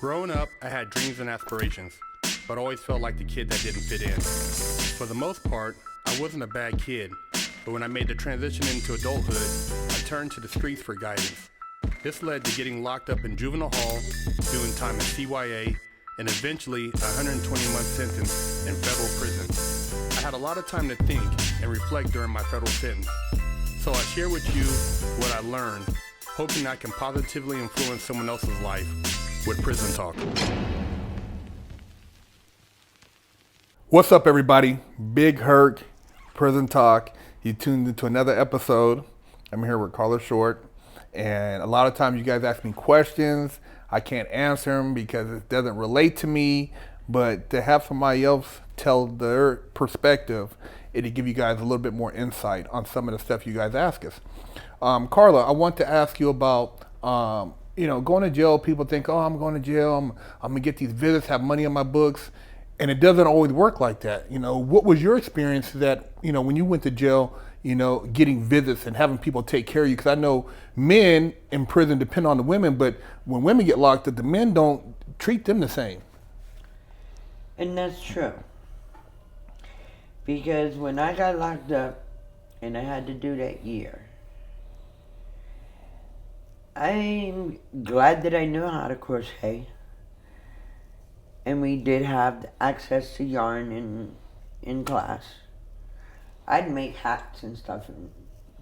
Growing up, I had dreams and aspirations, but always felt like the kid that didn't fit in. For the most part, I wasn't a bad kid, but when I made the transition into adulthood, I turned to the streets for guidance. This led to getting locked up in juvenile hall, doing time in CYA, and eventually a 120-month sentence in federal prison. I had a lot of time to think and reflect during my federal sentence, so I share with you what I learned, hoping I can positively influence someone else's life with Prison Talk. What's up, everybody? Big Herc, Prison Talk. You tuned into another episode. I'm here with Carla Short, and a lot of times you guys ask me questions. I can't answer them because it doesn't relate to me, but to have somebody else tell their perspective, it'll give you guys a little bit more insight on some of the stuff you guys ask us. Carla, I want to ask you about, going to jail. People think, oh, I'm going to jail. I'm going to get these visits, have money on my books. And it doesn't always work like that. What was your experience that, when you went to jail, getting visits and having people take care of you? Because I know men in prison depend on the women, but when women get locked up, the men don't treat them the same. And that's true. Because when I got locked up and I had to do that year, I'm glad that I knew how to crochet. And we did have access to yarn in class. I'd make hats and stuff and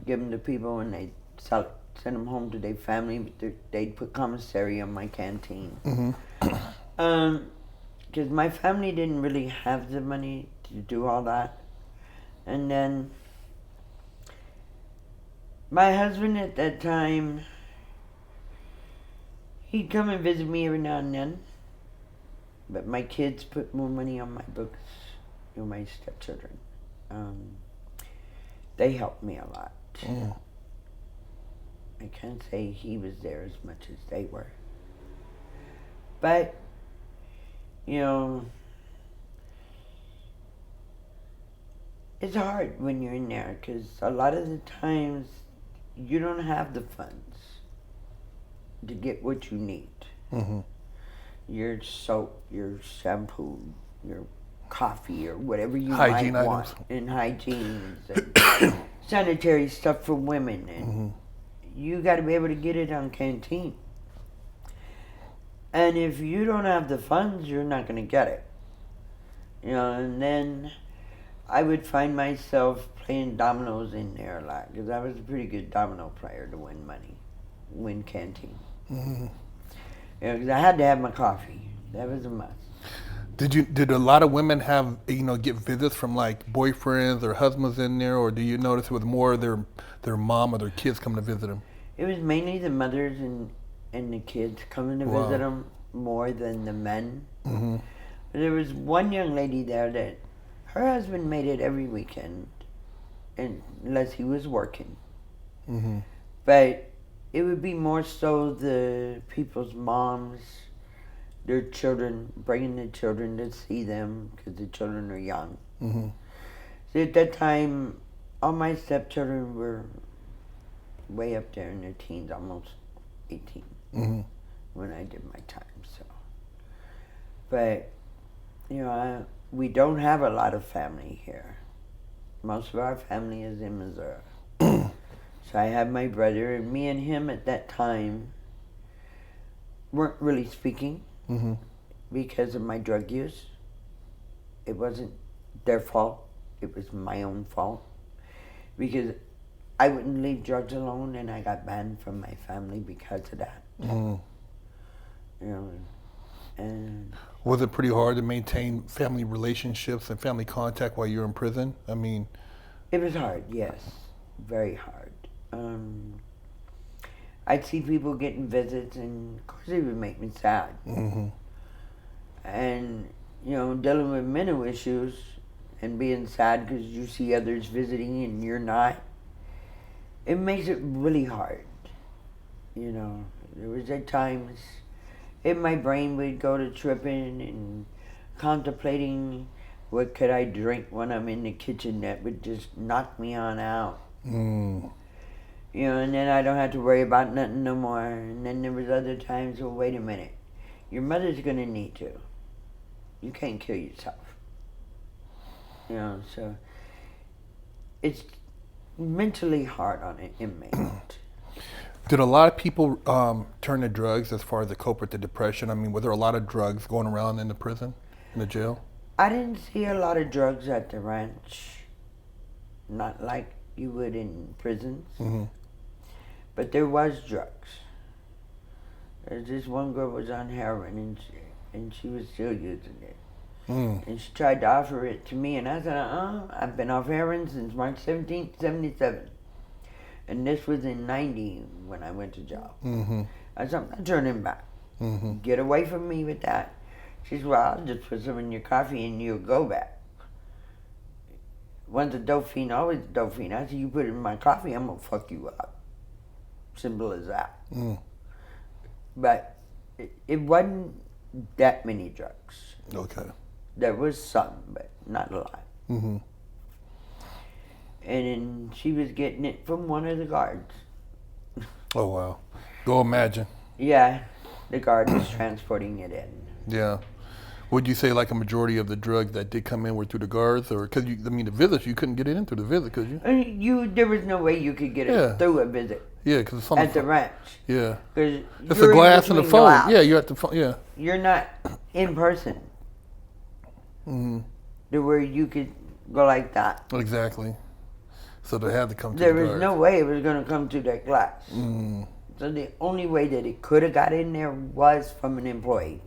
give them to people, and they'd send them home to their family. But they'd put commissary on my canteen. Mm-hmm. Because my family didn't really have the money to do all that. And then my husband at that time, he'd come and visit me every now and then. But my kids put more money on my books, my stepchildren. They helped me a lot. Mm. I can't say he was there as much as they were. But, it's hard when you're in there because a lot of the times you don't have the funds to get what you need. Mm-hmm. Your soap, your shampoo, your coffee, or whatever you might want, and hygiene, and sanitary stuff for women, and you got to be able to get it on canteen. And if you don't have the funds, you're not going to get it. And then I would find myself playing dominoes in there a lot, because I was a pretty good domino player to win money, win canteen. Mm-hmm. Because I had to have my coffee. That was a must. Did a lot of women have, get visits from like boyfriends or husbands in there, or do you notice it was more their mom or their kids coming to visit them? It was mainly the mothers and the kids coming to visit them more than the men. Mm-hmm. But there was one young lady there that her husband made it every weekend, unless he was working. Mm-hmm. But it would be more so the people's moms, their children, bringing the children to see them because the children are young. Mm-hmm. So at that time, all my stepchildren were way up there in their teens, almost 18, when I did my time. So, but we don't have a lot of family here. Most of our family is in Missouri. So I had my brother, and me and him at that time weren't really speaking because of my drug use. It wasn't their fault. It was my own fault. Because I wouldn't leave drugs alone, and I got banned from my family because of that. Mm. And was it pretty hard to maintain family relationships and family contact while you were in prison? I mean, it was hard, yes. Very hard. I'd see people getting visits, and of course it would make me sad. Mm-hmm. And, dealing with mental issues and being sad because you see others visiting and you're not, it makes it really hard. There was at times in my brain would go to tripping and contemplating what could I drink when I'm in the kitchen that would just knock me on out. Mm. And then I don't have to worry about nothing no more. And then there was other times, well, wait a minute. your mother's gonna need to. You can't kill yourself. You know, so it's mentally hard on an inmate. Did a lot of people turn to drugs as far as the cope with the depression? I mean, were there a lot of drugs going around in the prison, in the jail? I didn't see a lot of drugs at the ranch. Not like you would in prisons. Mm-hmm. But there was drugs. There's this one girl was on heroin and she was still using it. And she tried to offer it to me and I said, I've been off heroin since March 17th, 77. And this was in 90 when I went to jail. I said, I'm not turning back. Get away from me with that. She said, well, I'll just put some in your coffee and you'll go back. Once a dope fiend, always a dope fiend. I said, you put it in my coffee, I'm going to fuck you up. Simple as that. But it wasn't that many drugs. Okay. There was some, but not a lot. And then she was getting it from one of the guards. Oh, wow. Go imagine. Yeah, the guard was transporting it in. Yeah. Would you say like a majority of the drugs that did come in were through the guards, or because the visits you couldn't get it in through the visit, could you? There was no way you could get it through a visit. Yeah, because it's at the ranch. Yeah. Because it's a glass and a phone. Glass. Yeah, you have to. Yeah. You're not in person. To where you could go like that. Exactly. So they had to come. There was no way it was going to come through that glass. So the only way that it could have got in there was from an employee.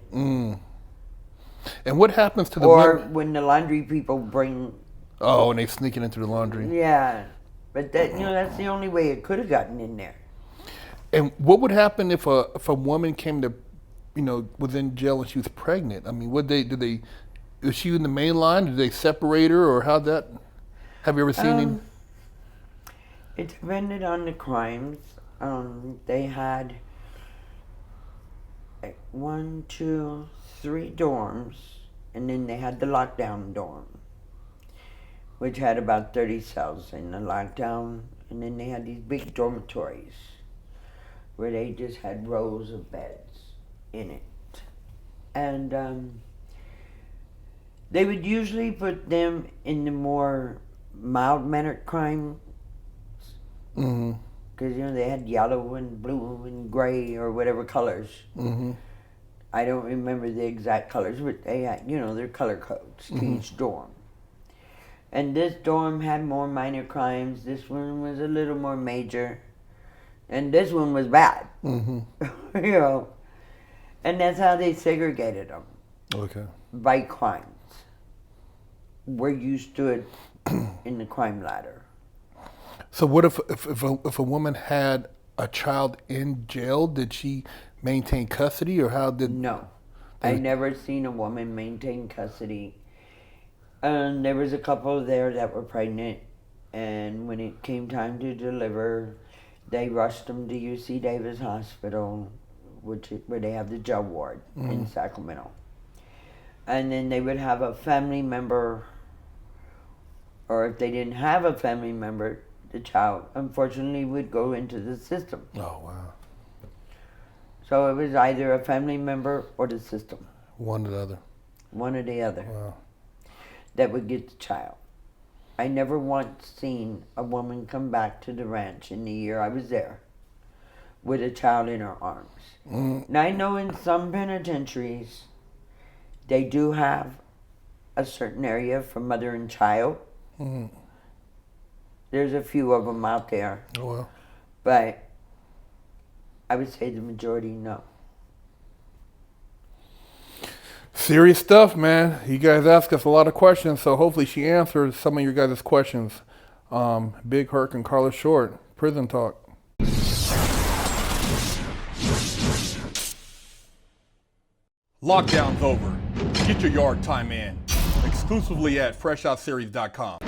And what happens to the women? When the laundry people bring... Oh, and they sneak it into the laundry. Yeah. But that that's the only way it could have gotten in there. And what would happen if a woman came to, was in jail and she was pregnant? I mean, was she in the main line? Did they separate her, or how'd that... Have you ever seen him? It depended on the crimes. They had 1, 2, 3 dorms, and then they had the lockdown dorm, which had about 30 cells in the lockdown, and then they had these big dormitories where they just had rows of beds in it. And they would usually put them in the more mild-mannered crimes, because they had yellow and blue and gray or whatever colors. I don't remember the exact colors, but they had, their color codes to each dorm. And this dorm had more minor crimes. This one was a little more major, and this one was bad. And that's how they segregated them. Okay. By crimes, where you stood in the crime ladder. So what if a woman had a child in jail? Did she maintain custody, or how did? No, I never seen a woman maintain custody. There was a couple there that were pregnant, and when it came time to deliver, they rushed them to UC Davis Hospital, where they have the jail ward in Sacramento. And then they would have a family member, or if they didn't have a family member, the child, unfortunately, would go into the system. Oh, wow. So it was either a family member or the system. One or the other. One or the other. Wow. That would get the child. I never once seen a woman come back to the ranch in the year I was there with a child in her arms. Now, I know in some penitentiaries, they do have a certain area for mother and child. There's a few of them out there. Oh, well. But I would say the majority, no. Serious stuff, man. You guys ask us a lot of questions, so hopefully she answers some of your guys' questions. Big Herc and Carla Short, Prison Talk. Lockdown's over. Get your yard time in. Exclusively at FreshOutSeries.com.